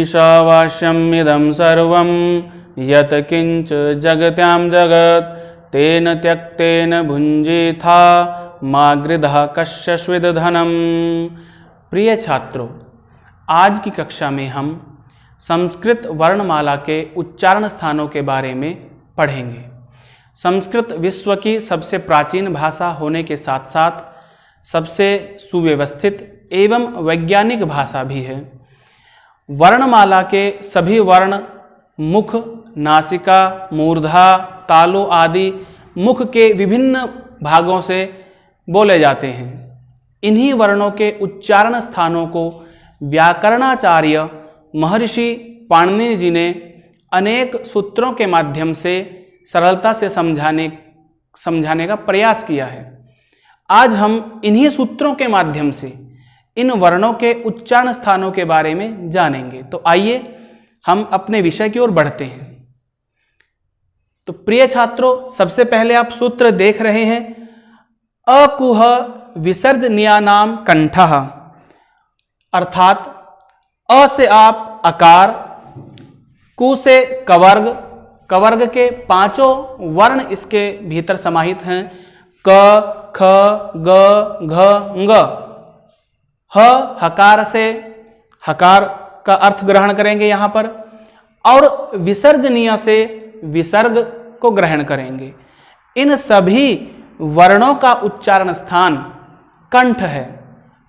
ईशावास्यम् इदं सर्वं यत् किंच जगत्यां जगत् तेन त्यक्तेन भुंजीथा मा गृधः कश्यस्विद धनम। प्रिय छात्रों, आज की कक्षा में हम संस्कृत वर्णमाला के उच्चारण स्थानों के बारे में पढ़ेंगे। संस्कृत विश्व की सबसे प्राचीन भाषा होने के साथ साथ सबसे सुव्यवस्थित एवं वैज्ञानिक भाषा भी है। वर्णमाला के सभी वर्ण मुख, नासिका, मूर्धा, तालु आदि मुख के विभिन्न भागों से बोले जाते हैं। इन्हीं वर्णों के उच्चारण स्थानों को व्याकरणाचार्य महर्षि पाणिनि जी ने अनेक सूत्रों के माध्यम से सरलता से समझाने का प्रयास किया है। आज हम इन्हीं सूत्रों के माध्यम से इन वर्णों के उच्चारण स्थानों के बारे में जानेंगे। तो आइए हम अपने विषय की ओर बढ़ते हैं। तो प्रिय छात्रों, सबसे पहले आप सूत्र देख रहे हैं, अकुह विसर्जनीयानाम कंठः, अर्थात अ से आप अकार, कु से कवर्ग, कवर्ग के पांचों वर्ण इसके भीतर समाहित हैं, क, ख, ग, घ, ङ। ह हकार से हकार का अर्थ ग्रहण करेंगे यहां पर, और विसर्जनीय से विसर्ग को ग्रहण करेंगे। इन सभी वर्णों का उच्चारण स्थान कंठ है।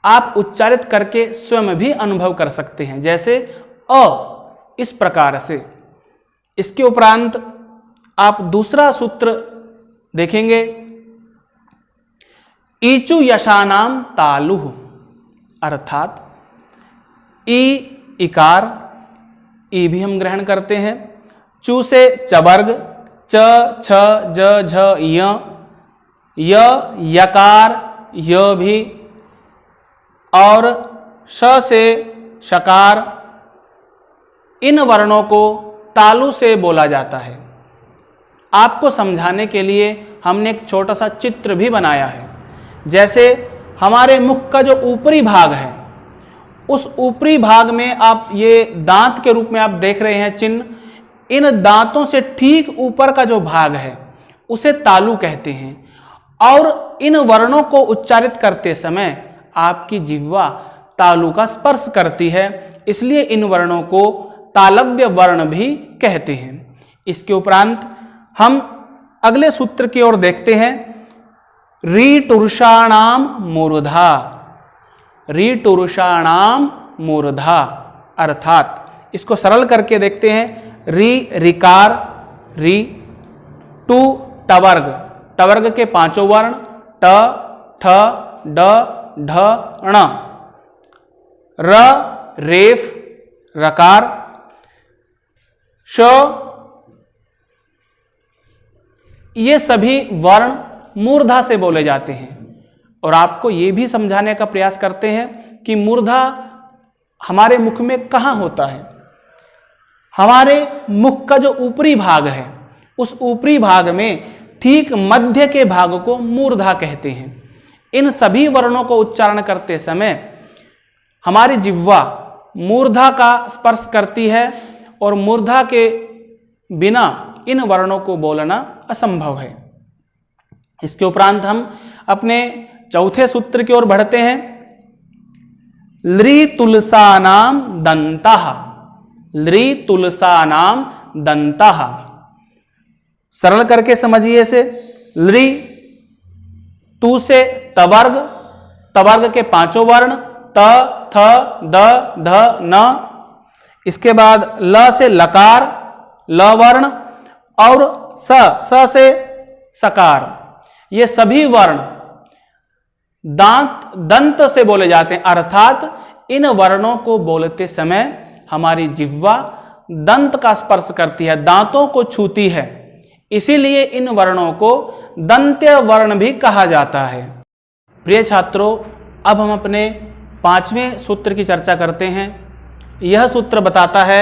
आप उच्चारित करके स्वयं भी अनुभव कर सकते हैं, जैसे अ इस प्रकार से। इसके उपरांत आप दूसरा सूत्र देखेंगे, ईचु यशानाम तालुः, अर्थात ई इकार, ई भी हम ग्रहण करते हैं। चू से चवर्ग, च, छ, ज, झ, य, यकार, य भी, और श से शकार। इन वर्णों को तालु से बोला जाता है। आपको समझाने के लिए हमने एक छोटा सा चित्र भी बनाया है। जैसे हमारे मुख का जो ऊपरी भाग है, उस ऊपरी भाग में आप ये दांत के रूप में आप देख रहे हैं चिन्ह, इन दांतों से ठीक ऊपर का जो भाग है उसे तालु कहते हैं। और इन वर्णों को उच्चारित करते समय आपकी जिह्वा तालु का स्पर्श करती है, इसलिए इन वर्णों को तालव्य वर्ण भी कहते हैं। इसके उपरांत हम अगले सूत्र की ओर देखते हैं, ऋटुर्षाणाम मूर्धा, ऋटुर्षाणाम मूर्धा, अर्थात इसको सरल करके देखते हैं, रि ऋकार, रि, टू टवर्ग, टवर्ग के पांचों वर्ण ट, ठ, ड, ढ, ण, र रेफ रकार, श, ये सभी वर्ण मूर्धा से बोले जाते हैं। और आपको ये भी समझाने का प्रयास करते हैं कि मूर्धा हमारे मुख में कहाँ होता है। हमारे मुख का जो ऊपरी भाग है, उस ऊपरी भाग में ठीक मध्य के भाग को मूर्धा कहते हैं। इन सभी वर्णों को उच्चारण करते समय हमारी जिह्वा मूर्धा का स्पर्श करती है, और मूर्धा के बिना इन वर्णों को बोलना असंभव है। इसके उपरांत हम अपने चौथे सूत्र की ओर बढ़ते हैं, लृतुलसानाम दंतः, लृतुलसानाम दंतः, सरल करके समझिए इसे, लृ, तू से तवर्ग, तवर्ग के पांचों वर्ण त, थ, द, ध, न। इसके बाद ल से लकार, ल वर्ण, और स से सकार। ये सभी वर्ण दंत से बोले जाते हैं, अर्थात इन वर्णों को बोलते समय हमारी जिह्वा दंत का स्पर्श करती है, दांतों को छूती है, इसीलिए इन वर्णों को दंत्य वर्ण भी कहा जाता है। प्रिय छात्रों, अब हम अपने पांचवें सूत्र की चर्चा करते हैं। यह सूत्र बताता है,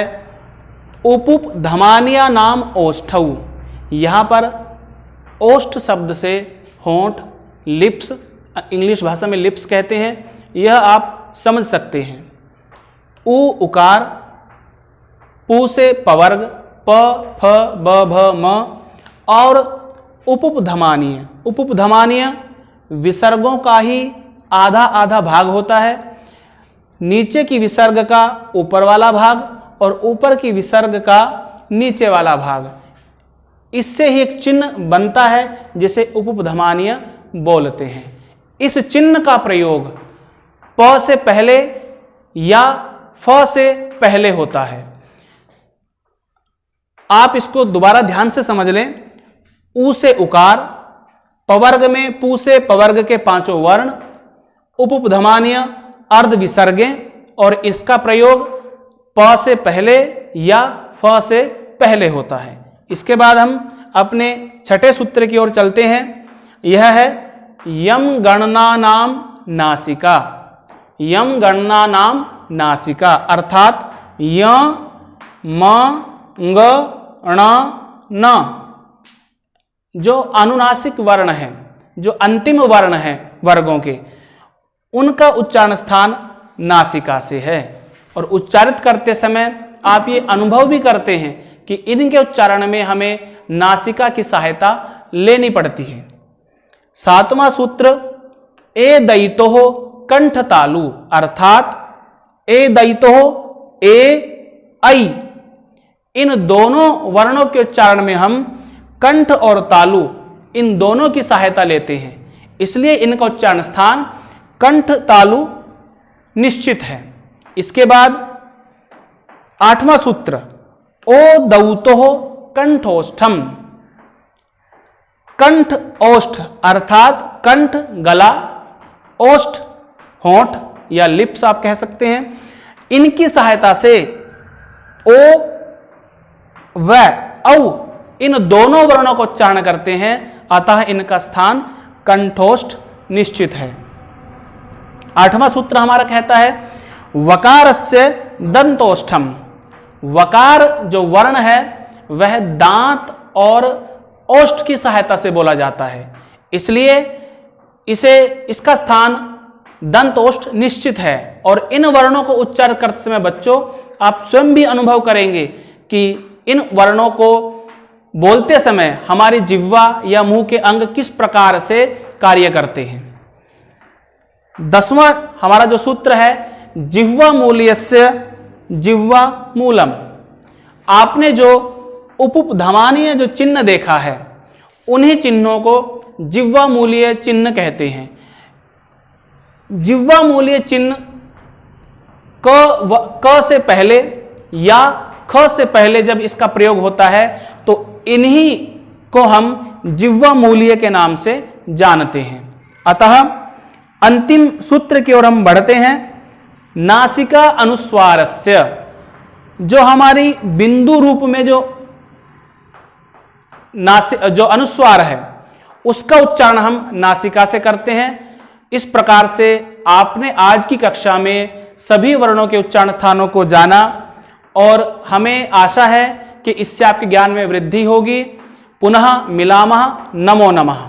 उपुप धमानिया नाम ओष्ठौ। यहाँ पर ओष्ठ शब्द से होंठ, लिप्स, इंग्लिश भाषा में लिप्स कहते हैं, यह आप समझ सकते हैं। उ उकार, पू से पवर्ग प फ ब भ म और उपधमानीय। उपधमानीय विसर्गों का ही आधा आधा भाग होता है, नीचे की विसर्ग का ऊपर वाला भाग और ऊपर की विसर्ग का नीचे वाला भाग, इससे ही एक चिन्ह बनता है जिसे उपधमानीय बोलते हैं। इस चिन्ह का प्रयोग प से पहले या फ से पहले होता है। आप इसको दोबारा ध्यान से समझ लें। ऊ से उकार, पवर्ग में पू से पवर्ग के पांचों वर्ण, उपधमानीय अर्ध विसर्गें, और इसका प्रयोग प से पहले या फ से पहले होता है। इसके बाद हम अपने छठे सूत्र की ओर चलते हैं। यह है यम गणना नाम नासिका। यम गणना नाम नासिका अर्थात य म ग ण न, जो अनुनासिक वर्ण है, जो अंतिम वर्ण है वर्गों के, उनका उच्चारण स्थान नासिका से है। और उच्चारित करते समय आप ये अनुभव भी करते हैं कि इनके उच्चारण में हमें नासिका की सहायता लेनी पड़ती है। सातवां सूत्र ए दयितो कंठ तालु अर्थात ए दयितो ए ऐ, इन दोनों वर्णों के उच्चारण में हम कंठ और तालु इन दोनों की सहायता लेते हैं, इसलिए इनका उच्चारण स्थान कंठ तालु निश्चित है। इसके बाद आठवां सूत्र ओ दौतो कंठोष्ठम। कंठ ओष्ठ अर्थात कंठ गला, ओष्ठ होंठ या लिप्स आप कह सकते हैं, इनकी सहायता से ओ व औ इन दोनों वर्णों को उच्चारण करते हैं, अतः इनका स्थान कंठोष्ठ निश्चित है। आठवां सूत्र हमारा कहता है वकारस्य दंतोष्ठम। वकार जो वर्ण है वह दांत और ओष्ठ की सहायता से बोला जाता है, इसलिए इसका स्थान दंतोष्ठ निश्चित है। और इन वर्णों को उच्चारित करते समय बच्चों आप स्वयं भी अनुभव करेंगे कि इन वर्णों को बोलते समय हमारी जिह्वा या मुंह के अंग किस प्रकार से कार्य करते हैं। 10वां हमारा जो सूत्र है जिह्वा मूल्यस्य जिह्वा मूलम। आपने जो उपधमानीय जो चिन्ह देखा है उन्हीं चिन्हों को जिह्वा मूलीय चिन्ह कहते हैं। जिह्वा मूलीय चिन्ह क से पहले या ख से पहले जब इसका प्रयोग होता है तो इन्हीं को हम जिह्वा मूलीय के नाम से जानते हैं। अतः अंतिम सूत्र की ओर हम बढ़ते हैं। नासिका अनुस्वारस्य, जो हमारी बिंदु रूप में जो अनुस्वार है उसका उच्चारण हम नासिका से करते हैं। इस प्रकार से आपने आज की कक्षा में सभी वर्णों के उच्चारण स्थानों को जाना और हमें आशा है कि इससे आपके ज्ञान में वृद्धि होगी। पुनः मिलामः। नमो नमः।